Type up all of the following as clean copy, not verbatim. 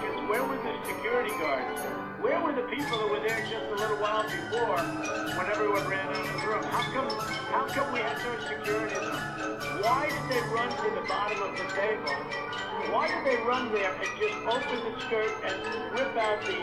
because where were the security guards? Where were the people that were there just a little while before when everyone ran out of the room? How come we had no security there? Why did they run to the bottom of the table? Why did they run there and just open the skirt and rip out the...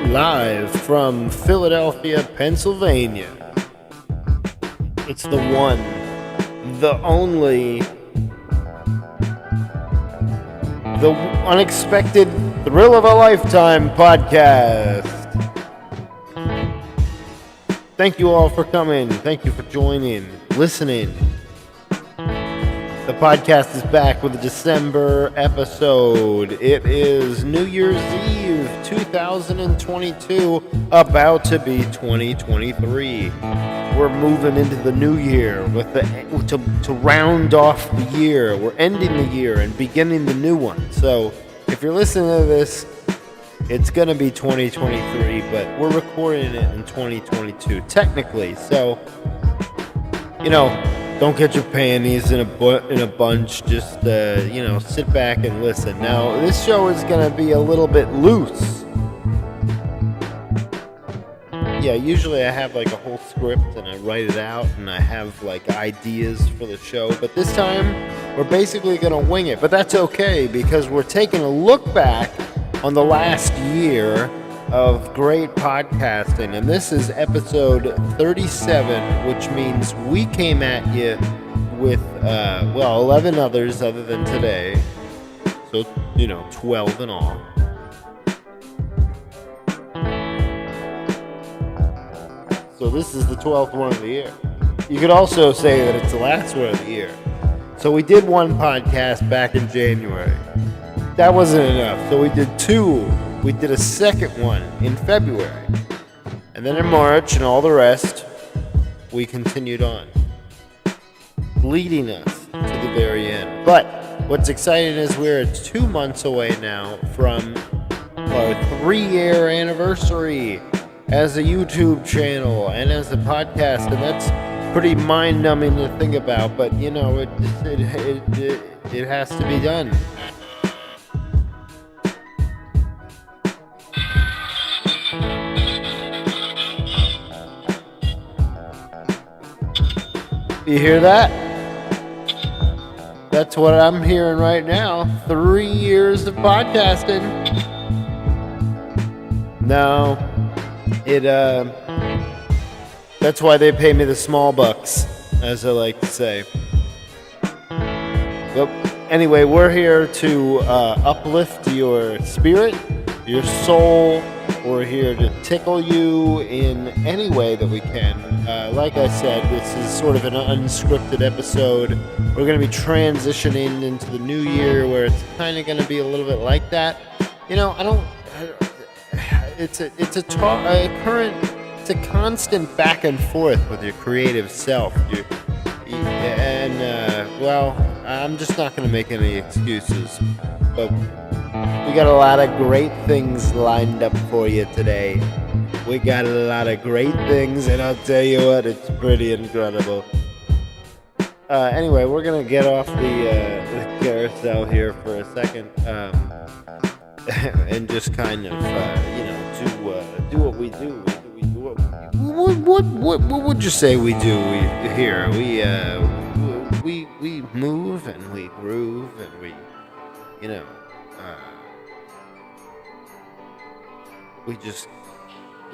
Live from Philadelphia, Pennsylvania. It's the one, the only, the unexpected thrill of a lifetime podcast. Thank you all for coming. Thank you for joining, listening. The podcast is back with a December episode. It is New Year's Eve 2022, about to be 2023. We're moving into the new year with to round off the year. We're ending the year and beginning the new one. So if you're listening to this, it's going to be 2023, but we're recording it in 2022 technically. So, don't get your panties in a bunch. Just, sit back and listen. Now, this show is going to be a little bit loose. Yeah, usually I have like a whole script and I write it out and I have like ideas for the show. But this time, we're basically going to wing it. But that's okay because we're taking a look back on the last year of great podcasting, and this is episode 37, which means we came at you with 11 others other than today, so 12 in all. So this is the 12th one of the year. You could also say that it's the last one of the year. So we did one podcast back in January. That wasn't enough, so we did two. We did a second one in February. And then in March and all the rest, we continued on, leading us to the very end. But what's exciting is we're 2 months away now from our 3-year anniversary as a YouTube channel and as a podcast. And that's pretty mind-numbing to think about, but it has to be done. You hear that? That's what I'm hearing right now. 3 years of podcasting. No, that's why they pay me the small bucks, as I like to say. But anyway, we're here to uplift your spirit, your soul. We're here to tickle you in any way that we can. Like I said, this is sort of an unscripted episode. We're going to be transitioning into the new year where it's kind of going to be a little bit like that. It's a constant back and forth with your creative self. I'm just not going to make any excuses. But we got a lot of great things lined up for you today. We got a lot of great things, and I'll tell you what, it's pretty incredible. Anyway, we're going to get off the carousel here for a second and just kind of, do what we do. What would you say we do here? We move and we groove and we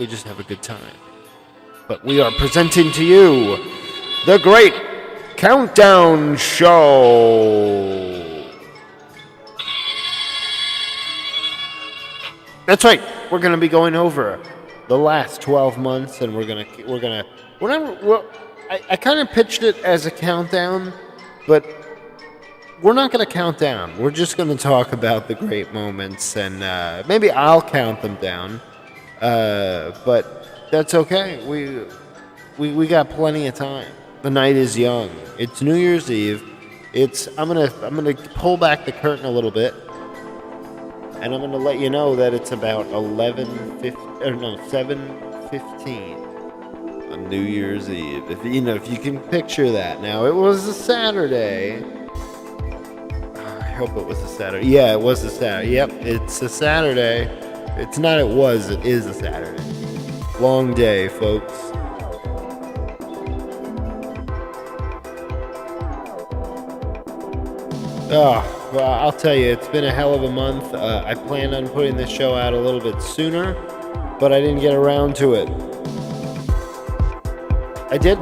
just have a good time. But we are presenting to you the Great Countdown Show. That's right. We're gonna be going over the last 12 months, and I kind of pitched it as a countdown, but we're not gonna count down. We're just gonna talk about the great moments, and maybe I'll count them down. But that's okay. We got plenty of time. The night is young. It's New Year's Eve. I'm gonna pull back the curtain a little bit. And I'm going to let you know that it's about 7:15 on New Year's Eve. If you can picture that. Now, it was a Saturday. I hope it was a Saturday. Yeah, it was a Saturday. Yep, it's a Saturday. It is a Saturday. Long day, folks. Oh, well, I'll tell you, it's been a hell of a month. I planned on putting this show out a little bit sooner, but I didn't get around to it. I just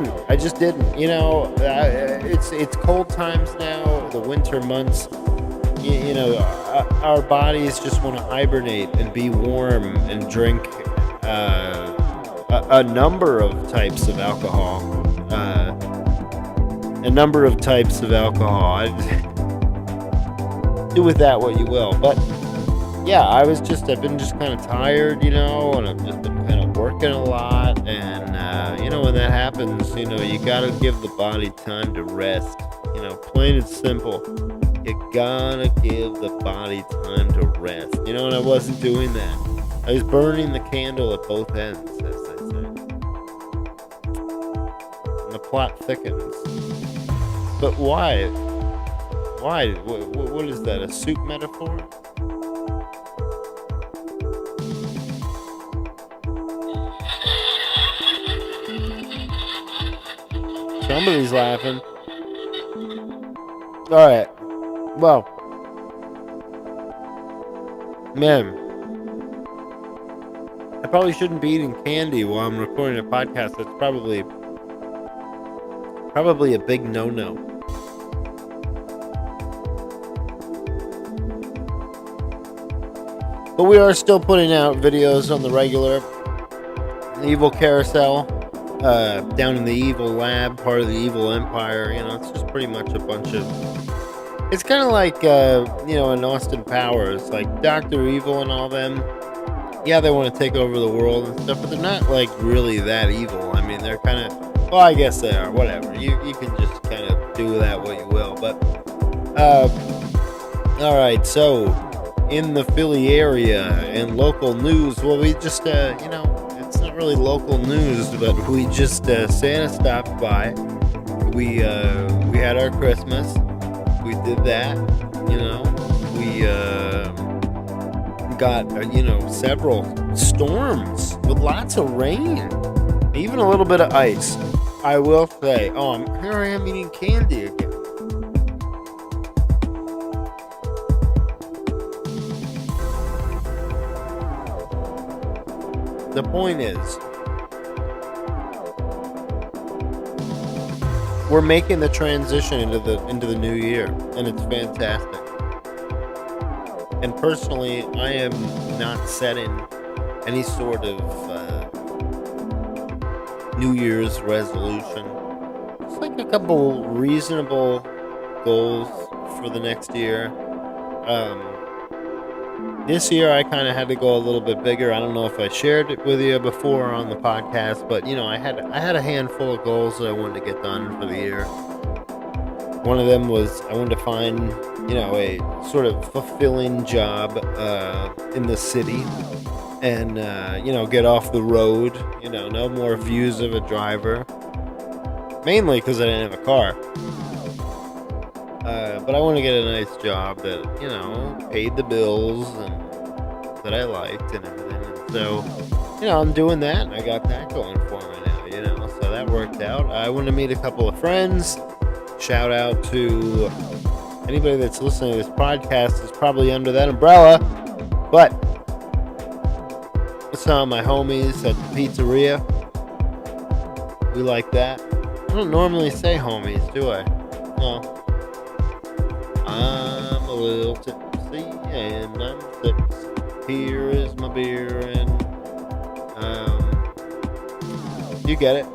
didn't. It's cold times now, the winter months. Our bodies just want to hibernate and be warm and drink a number of types of alcohol. Do with that what you will. But yeah, I've been just kind of tired, and I've just been kind of working a lot. And, when that happens, you gotta give the body time to rest. Plain and simple. You gotta give the body time to rest. And I wasn't doing that. I was burning the candle at both ends, as they say. And the plot thickens. But why? Why? What is that? A soup metaphor? Somebody's laughing. Alright. Well. Man. I probably shouldn't be eating candy while I'm recording a podcast. That's probably a big no-no. But we are still putting out videos on the regular. The Evil Carousel, down in the Evil Lab, part of the Evil Empire. It's just pretty much a bunch of... It's kind of like, in Austin Powers, like Dr. Evil and all them. Yeah, they want to take over the world and stuff, but they're not, like, really that evil. I mean, they're kind of... Well, I guess they are. Whatever. You can just kind of do with that what you will. But, alright, so... in the Philly area and local news, well, we just, it's not really local news, but we just, Santa stopped by. We had our Christmas. We did that, we, got, several storms with lots of rain, even a little bit of ice. I will say, here I am eating candy again. The point is, we're making the transition into the new year, and it's fantastic. And personally, I am not setting any sort of New Year's resolution. It's like a couple reasonable goals for the next year. This year, I kind of had to go a little bit bigger. I don't know if I shared it with you before on the podcast, but I had a handful of goals that I wanted to get done for the year. One of them was I wanted to find, a sort of fulfilling job in the city, and get off the road. No more views of a driver. Mainly because I didn't have a car. But I want to get a nice job that, paid the bills and that I liked and everything. And so, I'm doing that, and I got that going for me now, so that worked out. I want to meet a couple of friends. Shout out to anybody that's listening to this podcast is probably under that umbrella. But some of my homies at the pizzeria. We like that. I don't normally say homies, do I? Well, I'm a little tipsy and I'm 6. here is my beer, and you get it.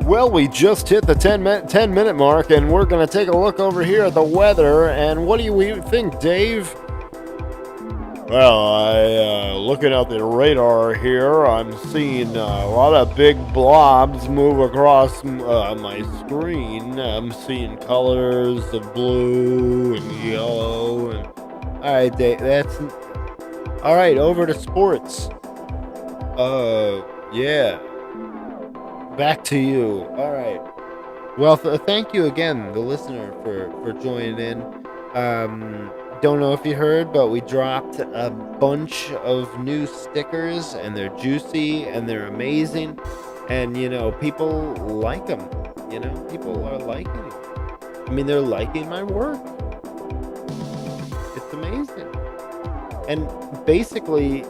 Well, we just hit the 10-minute mark, and we're going to take a look over here at the weather. And what do you think, Dave? Well, looking at the radar here, I'm seeing a lot of big blobs move across my screen. I'm seeing colors of blue and yellow. And all right, Dave, that's all right. Over to sports. Yeah. Back to you. All right. Well, thank you again, the listener, for joining in. Don't know if you heard, but we dropped a bunch of new stickers, and they're juicy and they're amazing. And, people like them. People are liking it. I mean, they're liking my work. It's amazing. And basically,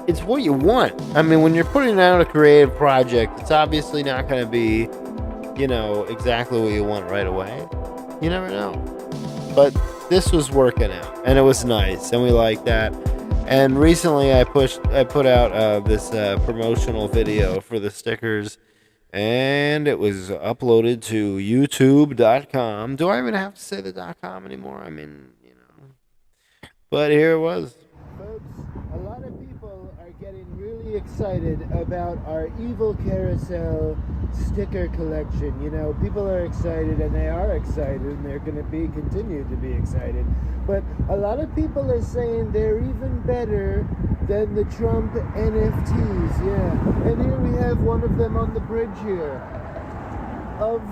it's what you want. I mean, when you're putting out a creative project, it's obviously not going to be, exactly what you want right away. You never know. But this was working out, and it was nice, and we like that. And recently I put out this promotional video for the stickers, and it was uploaded to youtube.com. Do I even have to say the .com anymore? I mean, But here it was. Folks, a lot of people are getting really excited about our Evil Carousel sticker collection. People are excited, and they are excited, and they're going to continue to be excited. But a lot of people are saying they're even better than the Trump NFTs. Yeah. And here we have one of them on the bridge here of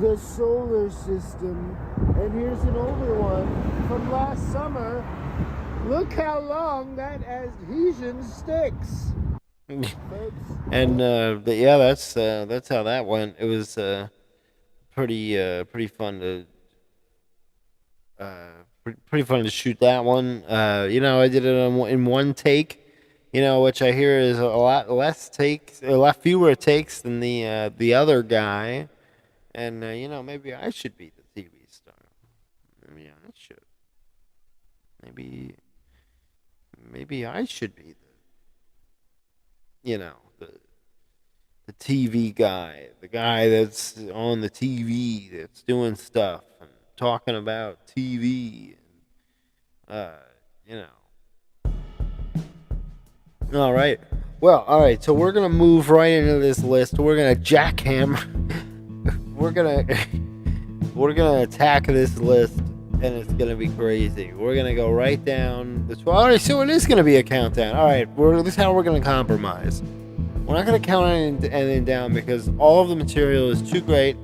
the solar system. And here's an older one from last summer. Look how long that adhesion sticks. And that's how that went. It was pretty fun to shoot that one. I did it in one take. Which I hear is a lot fewer takes than the other guy. And maybe I should be the TV star. Maybe I should. Maybe I should be the TV guy, the guy that's on the TV, that's doing stuff and talking about TV. All right. Well, all right. So we're gonna move right into this list. We're gonna jackhammer. we're gonna attack this list. And it's going to be crazy. We're going to go right down. All right, so it is going to be a countdown. All right, this is how we're going to compromise. We're not going to count anything down because all of the material is too great.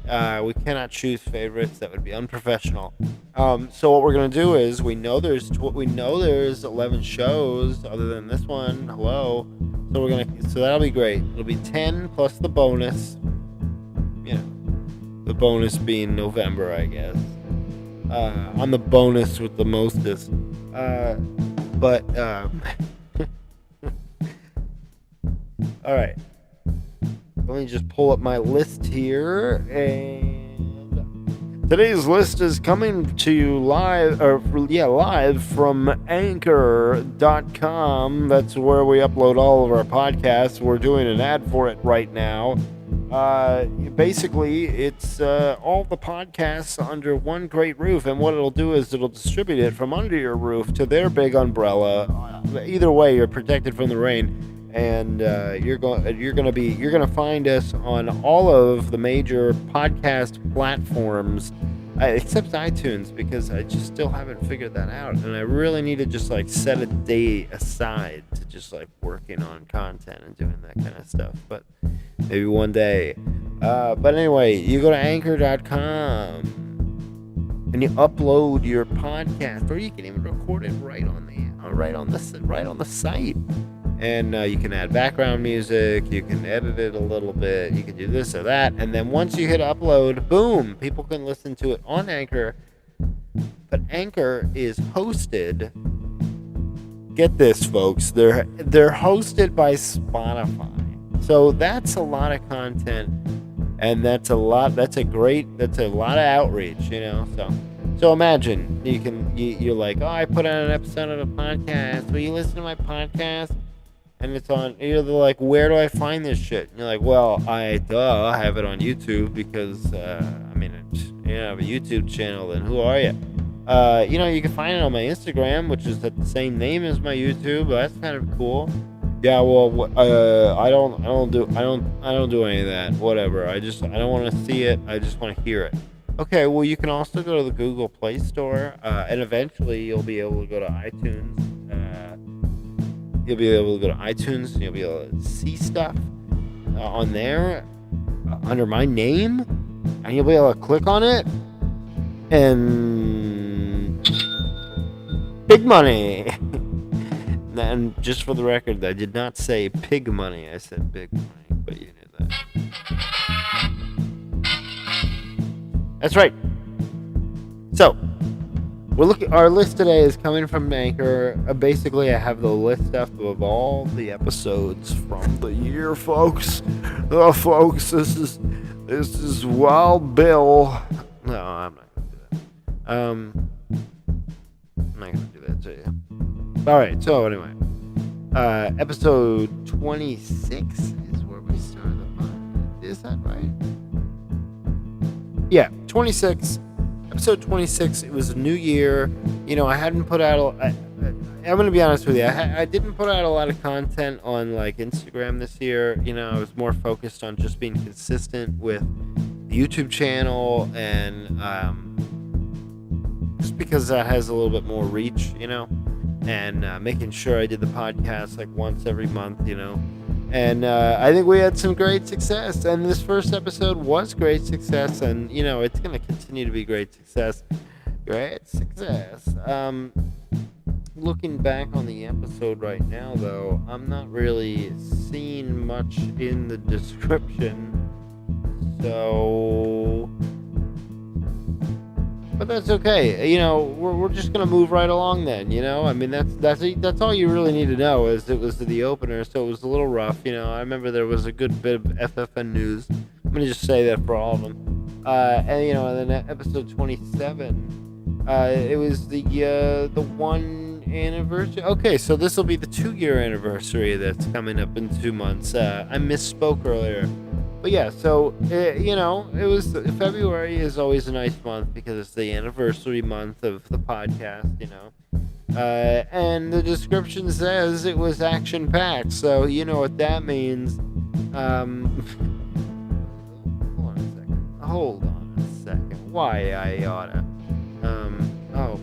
We cannot choose favorites. That would be unprofessional. So what we're going to do is we know there's 11 shows other than this one. Hello. So that'll be great. It'll be 10 plus the bonus. The bonus being November, I guess. I'm the bonus with the mostest. All right. Let me just pull up my list here. And today's list is coming to you live from Anchor.com. That's where we upload all of our podcasts. We're doing an ad for it right now. Basically, it's all the podcasts under one great roof, and what it'll do is it'll distribute it from under your roof to their big umbrella. Either way, you're protected from the rain, and you're gonna find us on all of the major podcast platforms, except iTunes, because I just still haven't figured that out, and I really need to just set a day aside to just working on content and doing that kind of stuff. But maybe one day. But anyway, you go to Anchor.com and you upload your podcast, or you can even record it right on the site. And you can add background music, you can edit it a little bit, you can do this or that, and then once you hit upload, boom, people can listen to it on Anchor. But Anchor is hosted, get this folks, they're hosted by Spotify. So that's a lot of content And that's a lot of outreach, So imagine you're like, oh, I put out an episode of a podcast. Will you listen to my podcast? And it's on. You're like, where do I find this shit? And you're like, well, I have it on YouTube because you have a YouTube channel. Then who are you? You can find it on my Instagram, which is at the same name as my YouTube. That's kind of cool. Yeah, well, I don't do any of that. Whatever. I don't want to see it. I just want to hear it. Okay. Well, you can also go to the Google Play Store, and eventually you'll be able to go to iTunes. You'll be able to go to iTunes, and you'll be able to see stuff on there under my name, and you'll be able to click on it, and big money. And just for the record, I did not say pig money. I said big money, but you knew that. That's right. So, our list today is coming from Anchor. Basically, I have the list up of all the episodes from the year, folks. Oh, folks, this is Wild Bill. No, I'm not gonna do that. I'm not gonna do that to you. All right. So anyway, episode 26 is where we started the podcast. Is that right? Yeah, 26. Episode 26. It was a new year. I hadn't put out. I'm gonna be honest with you. I didn't put out a lot of content on like Instagram this year. I was more focused on just being consistent with the YouTube channel and just because that has a little bit more reach. And making sure I did the podcast like once every month. And I think we had some great success. And this first episode was great success. And, it's going to continue to be great success. Great success. Looking back on the episode right now, though, I'm not really seeing much in the description. So... But that's okay. We're just gonna move right along then. That's all you really need to know. Is it was the opener, so it was a little rough. I remember there was a good bit of FFN news. I'm gonna just say that for all of them. And then episode 27, it was the 1 anniversary. Okay, so this will be the 2-year anniversary that's coming up in 2 months. I misspoke earlier. But yeah, so, it was February is always a nice month because it's the anniversary month of the podcast, and the description says it was action-packed, so you know what that means. Hold on a second. Why I oughta.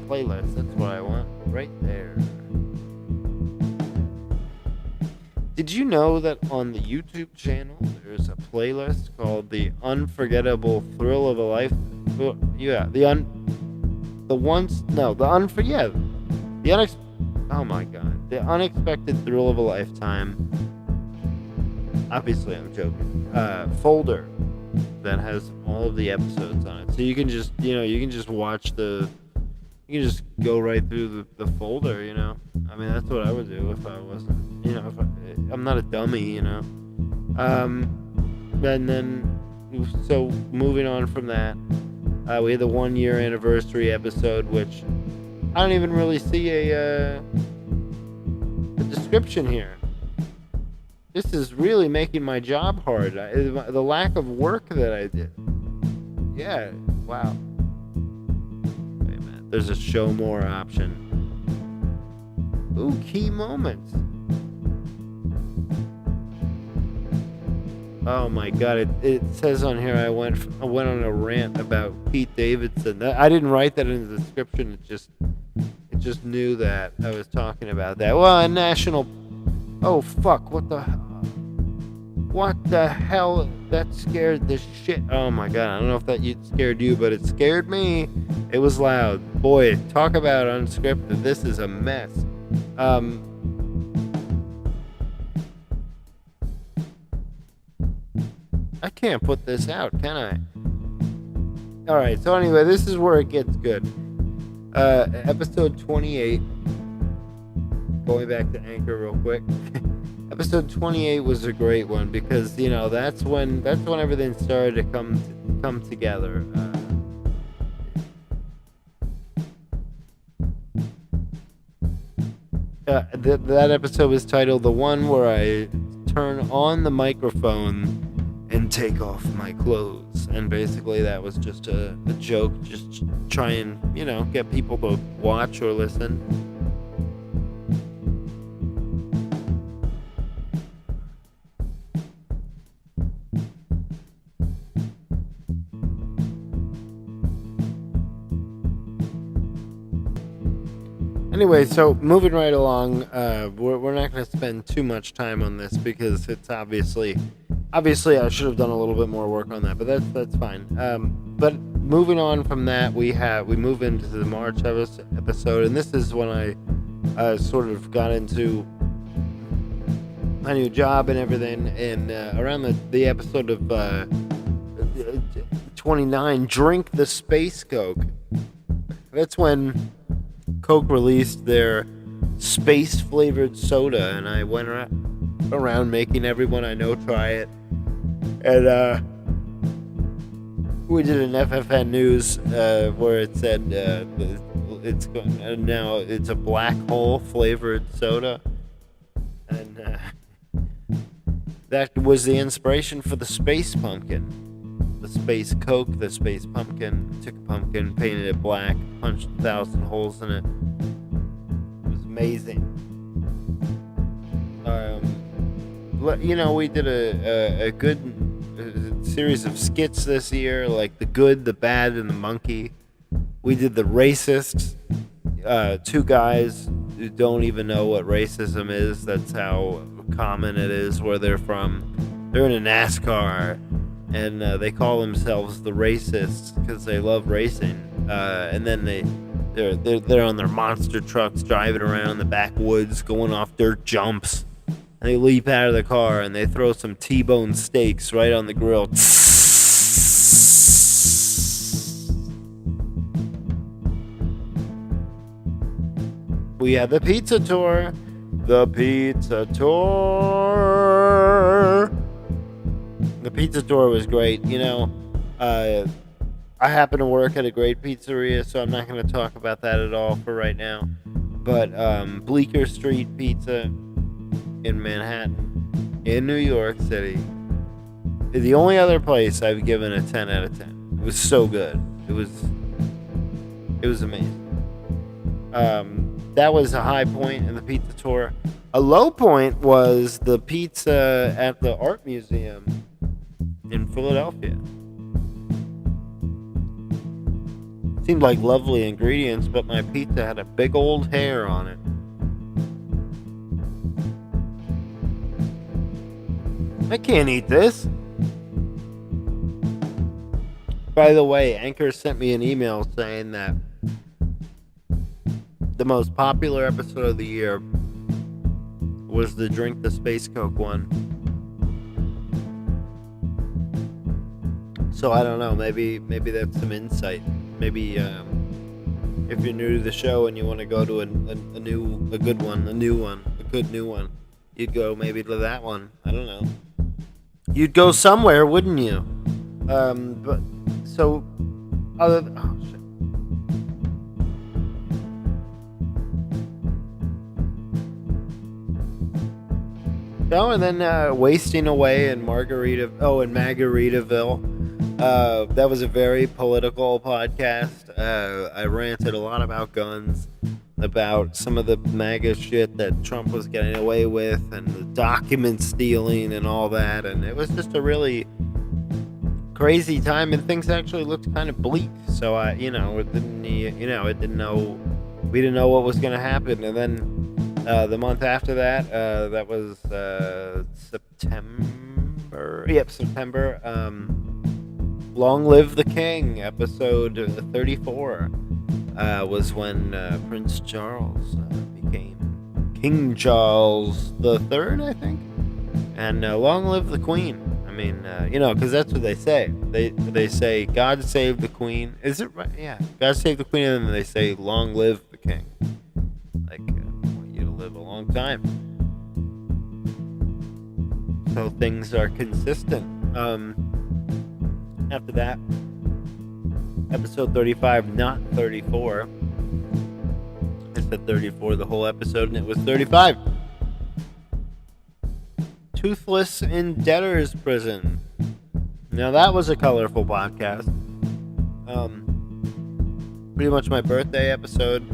Playlist, that's what I want. Right there. Did you know that on the YouTube channel there's a playlist called The Unforgettable Thrill of a Life? Yeah, the Unexpected Thrill of a Lifetime. Obviously, I'm joking. Folder that has all of the episodes on it, so you can just watch you can just go right through the folder. That's what I would do if I wasn't. I'm not a dummy, And then, so moving on from that, we had the 1-year anniversary episode, which I don't even really see a description here. This is really making my job hard. The lack of work that I did. Yeah, wow. Wait a minute. There's a show more option. Ooh, key moments. Oh my god, it says on here I went on a rant about Pete Davidson. I didn't write that in the description. It just knew that I was talking about that. Well, a national... Oh fuck, what the hell? That scared the shit. Oh my god, I don't know if that scared you, but it scared me. It was loud. Boy, talk about unscripted. This is a mess. I can't put this out, can I? Alright, so anyway, this is where it gets good. Episode 28. Going back to Anchor real quick. Episode 28 was a great one because that's when everything started to come together. That episode was titled "The One Where I Turn on the Microphone and Take Off My Clothes," and basically that was just a joke, just try and get people to watch or listen. Anyway, so moving right along, we're not going to spend too much time on this because it's obviously I should have done a little bit more work on that, but that's fine. But moving on from that, we move into the March episode, and this is when I sort of got into my new job and everything, and around the episode of 29, Drink the Space Coke. That's when Coke released their space-flavored soda, and I went around making everyone I know try it. And we did an FFN news where it said it's a black hole flavored soda, and that was the inspiration for the Space Pumpkin. The Space Coke, the Space Pumpkin. Took a pumpkin, painted it black, punched 1,000 holes in it. It was amazing. We did a good series of skits this year, like The Good, the Bad, and the Monkey. We did The Racists. Two guys who don't even know what racism is. That's how common it is where they're from. They're in a NASCAR. And they call themselves the Racists because they love racing. And then they're on their monster trucks driving around the backwoods, going off dirt jumps. And they leap out of the car and they throw some T-bone steaks right on the grill. We had the pizza tour. The pizza tour. The pizza tour was great. I happen to work at a great pizzeria, so I'm not going to talk about that at all for right now. But Bleecker Street Pizza in Manhattan, in New York City, is the only other place I've given a 10 out of 10. It was so good. It was amazing. That was a high point in the pizza tour. A low point was the pizza at the art museum in Philadelphia. Seemed like lovely ingredients, but my pizza had a big old hair on it. I can't eat this. By the way, Anchor sent me an email saying that the most popular episode of the year was the Drink the Space Coke one. So I don't know, maybe that's some insight. Maybe if you're new to the show and you want to go to a good new one, you'd go maybe to that one. I don't know. You'd go somewhere, wouldn't you? But so other. Oh shit. Oh, and then Wasting Away in Margaritaville. That was a very political podcast. I ranted a lot about guns, about some of the MAGA shit that Trump was getting away with, and the document stealing and all that. And it was just a really crazy time, and things actually looked kind of bleak. So we didn't know what was going to happen. And then the month after that, that was September. Yep, September. Long Live the King, episode 34, was when Prince Charles became King Charles III, I think. And long live the Queen. I mean, because that's what they say. They say, God save the Queen. Is it right? Yeah. God save the Queen, and then they say, long live the King. Like, I want you to live a long time. So things are consistent. After that, episode 35, not 34. I said 34 the whole episode, and it was 35. Toothless in Debtor's Prison. Now that was a colorful podcast. Pretty much my birthday episode.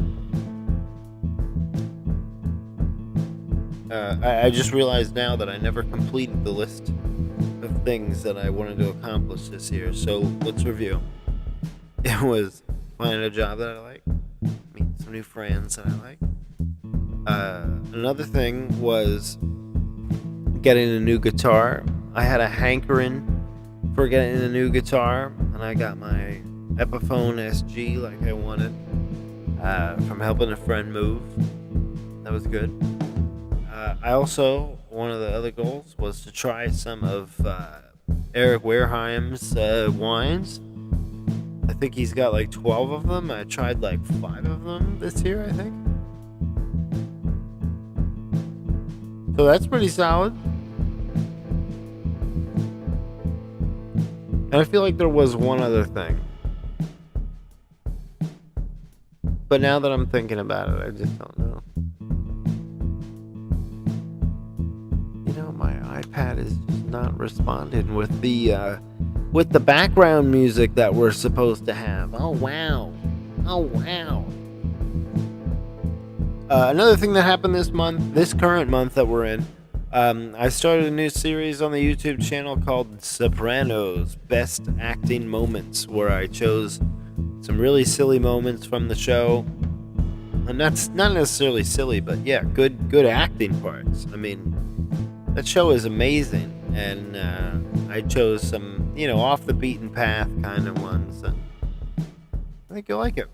I just realized now that I never completed the list of things that I wanted to accomplish this year. So let's review. It was find a job that I like, meet some new friends that I like. Another thing was getting a new guitar. I had a hankering for getting a new guitar, and I got my Epiphone SG like I wanted from helping a friend move. That was good. I also, one of the other goals was to try some of Eric Wareheim's wines. I think he's got like 12 of them. I tried like 5 of them this year, I think. So that's pretty solid. And I feel like there was one other thing. But now that I'm thinking about it, I just don't know. You know, my iPad is just not responding with the background music that we're supposed to have. Oh, wow. Oh, wow. Another thing that happened this current month that we're in, I started a new series on the YouTube channel called Sopranos Best Acting Moments, where I chose some really silly moments from the show. And that's not necessarily silly, but yeah, good acting parts. I mean, that show is amazing. And I chose some, off the beaten path kind of ones. And I think you'll like it.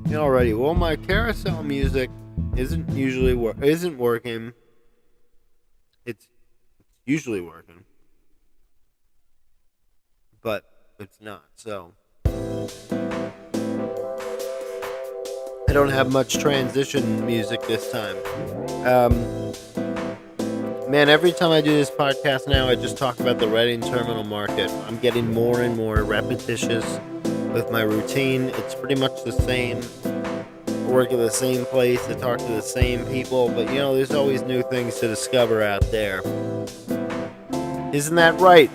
Alrighty, well, my carousel music isn't working. It's usually working, but it's not. So I don't have much transition music this time. Man, every time I do this podcast now, I just talk about the Reading Terminal Market. I'm getting more and more repetitious with my routine. It's pretty much the same. I work at the same place, I talk to the same people, but there's always new things to discover out there. Isn't that right?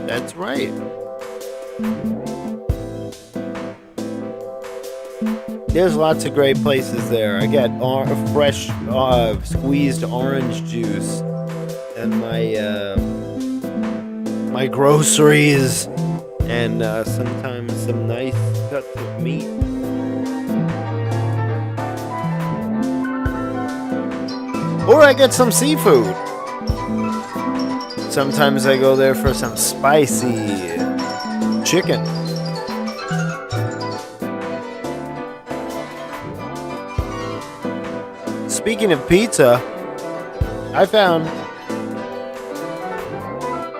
That's right. There's lots of great places there. I got fresh squeezed orange juice and my groceries, and sometimes some nice cuts of meat. Or I get some seafood. Sometimes I go there for some spicy chicken. Speaking of pizza, I found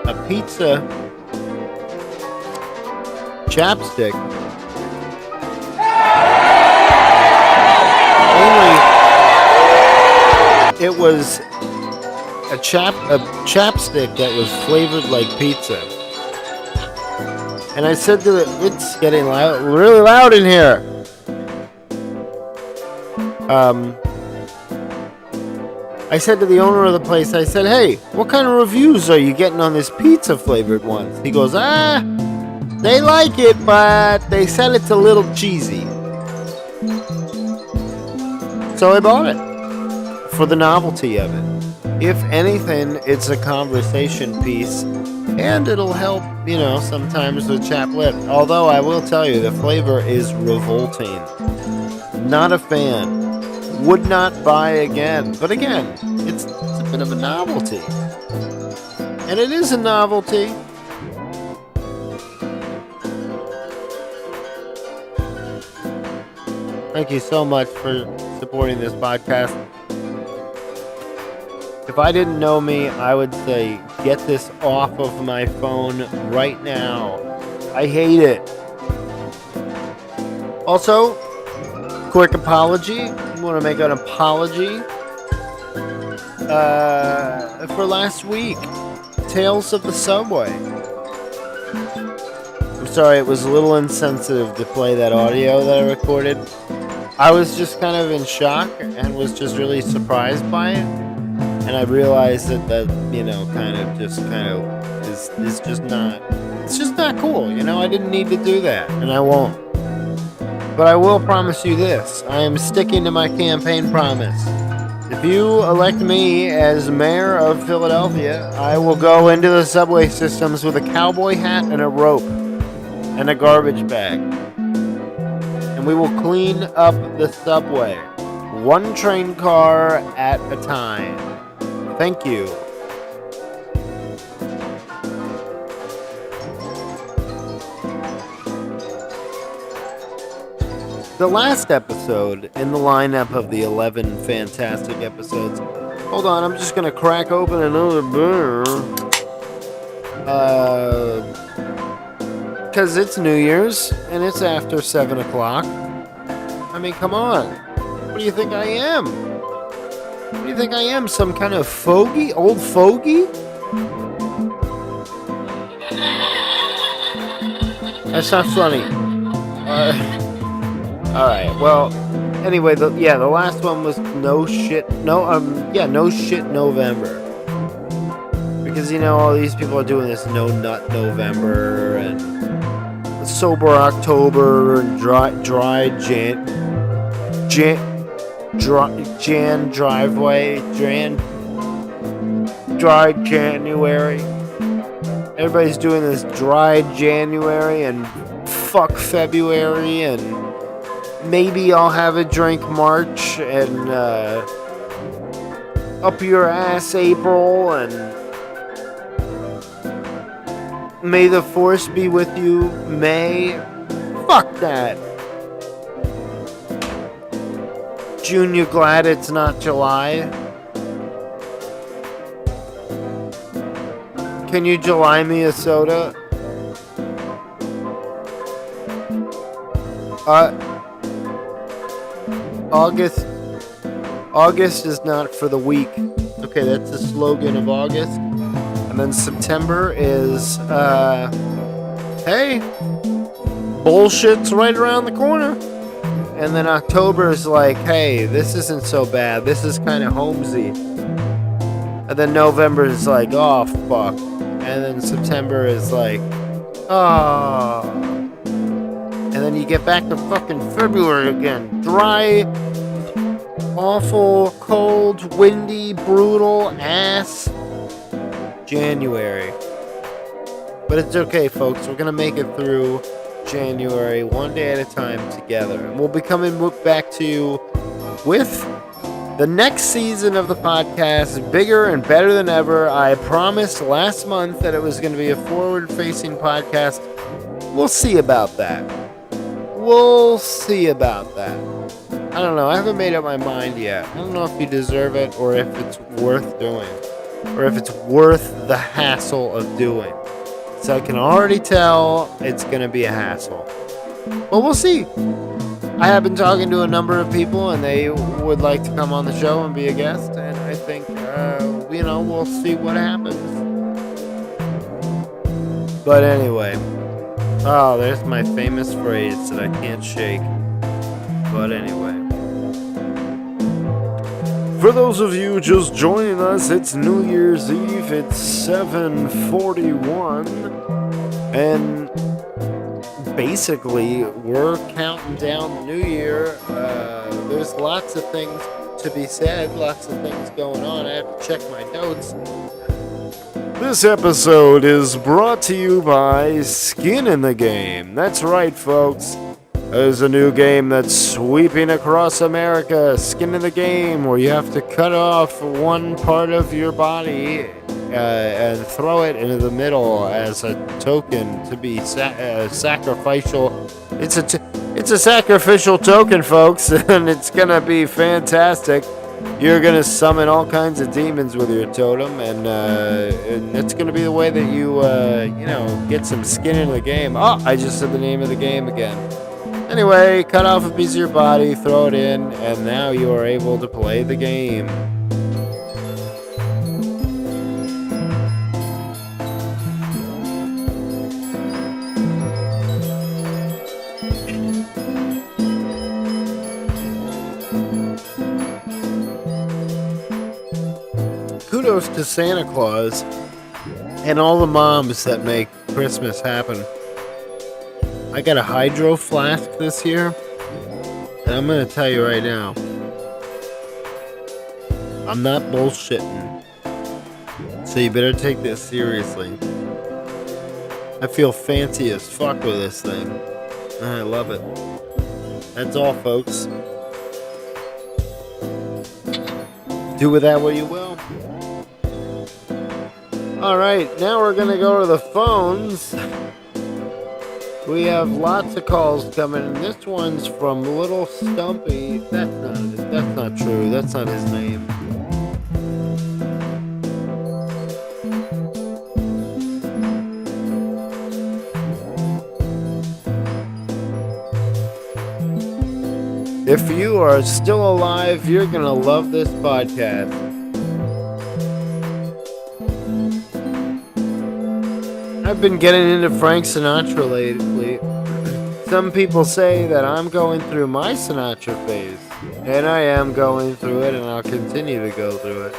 a pizza chapstick. Only it was a chapstick that was flavored like pizza. And I said to it, it's getting really loud in here. I said to the owner of the place, I said, hey, what kind of reviews are you getting on this pizza flavored ones? He goes, they like it, but they said it's a little cheesy. So I bought it for the novelty of it. If anything, it's a conversation piece, and it'll help, sometimes with chapped lip. Although I will tell you, the flavor is revolting. Not a fan. Would not buy again. But again, it's a bit of a novelty. And it is a novelty. Thank you so much for supporting this podcast. If I didn't know me, I would say get this off of my phone right now. I hate it. Also, quick apology. I want to make an apology for last week. Tales of the Subway. I'm sorry, it was a little insensitive to play that audio that I recorded. I was just kind of in shock and was just really surprised by it. And I realized that is just not, it's just not cool. I didn't need to do that, and I won't. But I will promise you this. I am sticking to my campaign promise. If you elect me as mayor of Philadelphia, I will go into the subway systems with a cowboy hat and a rope and a garbage bag. And we will clean up the subway, one train car at a time. Thank you. The last episode in the lineup of the 11 fantastic episodes. Hold on, I'm just gonna crack open another beer. Because it's New Year's and it's after 7 o'clock. I mean, come on. What do you think I am? What do you think I am? Some kind of fogey? Old fogey? That's not funny. Alright, well, anyway, the last one was No Shit November. Because, all these people are doing this No Nut November and Sober October and Dry January. Everybody's doing this Dry January and fuck February and maybe I'll have a drink March and up your ass April and may the force be with you May. Fuck that. June, you glad it's not July? Can you July me a soda? August is not for the weak. Okay, that's the slogan of August. And then September is, hey, bullshit's right around the corner. And then October is like, hey, this isn't so bad. This is kind of homesy. And then November is like, oh, fuck. And then September is like, oh. And then you get back to fucking February again. Dry, awful, cold, windy, brutal, ass January. But it's okay, folks. We're going to make it through January one day at a time together. And we'll be coming back to you with the next season of the podcast, bigger and better than ever. I promised last month that it was going to be a forward-facing podcast. We'll see about that. We'll see about that. I don't know. I haven't made up my mind yet. I don't know if you deserve it or if it's worth doing. Or if it's worth the hassle of doing. So I can already tell it's going to be a hassle. But we'll see. I have been talking to a number of people and they would like to come on the show and be a guest. And I think, we'll see what happens. But anyway. Oh, there's my famous phrase that I can't shake. But anyway. For those of you just joining us, it's New Year's Eve. It's 7:41. And basically, we're counting down the new year. There's lots of things to be said, lots of things going on. I have to check my notes. This episode is brought to you by Skin in the Game. That's right, folks. There's a new game that's sweeping across America, Skin in the Game, where you have to cut off one part of your body and throw it into the middle as a token to be sacrificial. It's a sacrificial token, folks, and it's gonna be fantastic. You're gonna summon all kinds of demons with your totem, and it's gonna be the way that you, get some skin in the game. Oh, I just said the name of the game again. Anyway, cut off a piece of your body, throw it in, and now you are able to play the game. Kudos to Santa Claus and all the moms that make Christmas happen. I got a hydro flask this year, and I'm going to tell you right now, I'm not bullshitting. So you better take this seriously. I feel fancy as fuck with this thing. And I love it. That's all, folks. Do with that what you will. Alright, now we're going to go to the phones. We have lots of calls coming, and this one's from Little Stumpy. That's not true. That's not his name. If you are still alive, you're gonna love this podcast. I've been getting into Frank Sinatra lately. Some people say that I'm going through my Sinatra phase, and I am going through it, and I'll continue to go through it.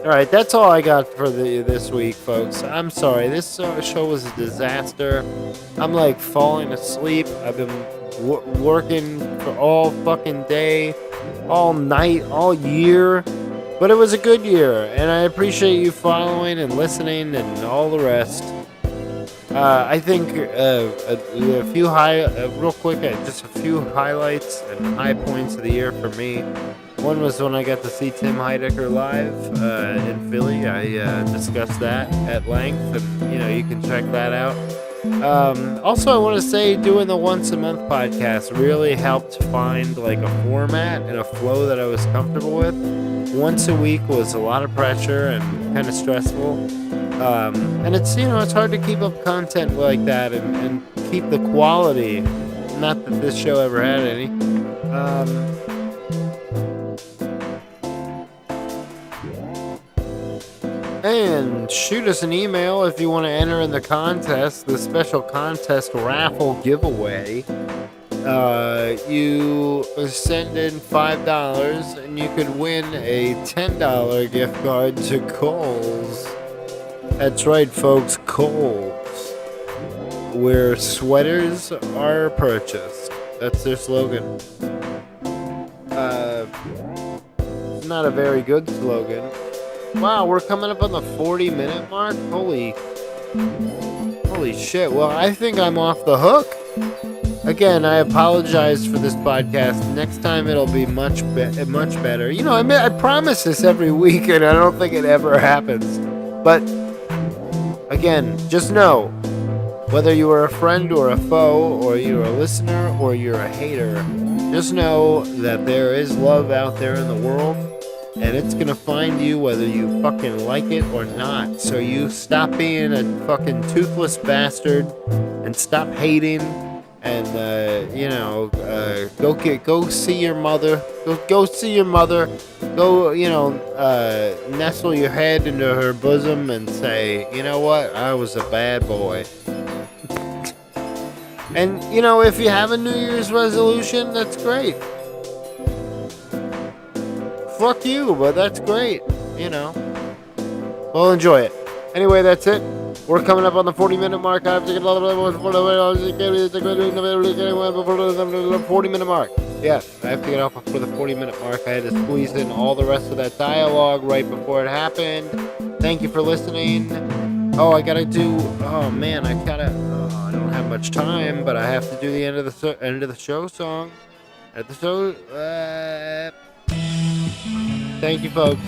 Alright, that's all I got for this week, folks. I'm sorry, this show was a disaster. I'm like falling asleep. I've been working for all fucking day, all night, all year. But it was a good year, and I appreciate you following and listening and all the rest. I think a few just a few highlights and high points of the year for me. One was when I got to see Tim Heidecker live in Philly. I discussed that at length, and you can check that out. Also, I want to say doing the once a month podcast really helped find like a format and a flow that I was comfortable with. Once a week was a lot of pressure and kind of stressful. And it's hard to keep up content like that and keep the quality. Not that this show ever had any. And shoot us an email if you want to enter in the contest, the special contest raffle giveaway. You send in $5 and you could win a $10 gift card to Kohl's. That's right, folks, Kohl's, where sweaters are purchased. That's their slogan. It's not a very good slogan. Wow, we're coming up on the 40-minute mark? Holy shit. Well, I think I'm off the hook. Again, I apologize for this podcast. Next time it'll be much better. I promise this every week, and I don't think it ever happens. But, again, just know, whether you are a friend or a foe, or you're a listener or you're a hater, just know that there is love out there in the world. And it's gonna find you whether you fucking like it or not. So you stop being a fucking toothless bastard and stop hating. And go see your mother. Go see your mother. Go nestle your head into her bosom and say, you know what? I was a bad boy. And if you have a New Year's resolution, that's great. Fuck you, but that's great, Well, enjoy it. Anyway, that's it. We're coming up on the 40-minute mark. I have to get another 40-minute mark. Yes, I have to get off for the 40-minute mark. I had to squeeze in all the rest of that dialogue right before it happened. Thank you for listening. Oh, I don't have much time, but I have to do the end of the show song. Thank you, folks.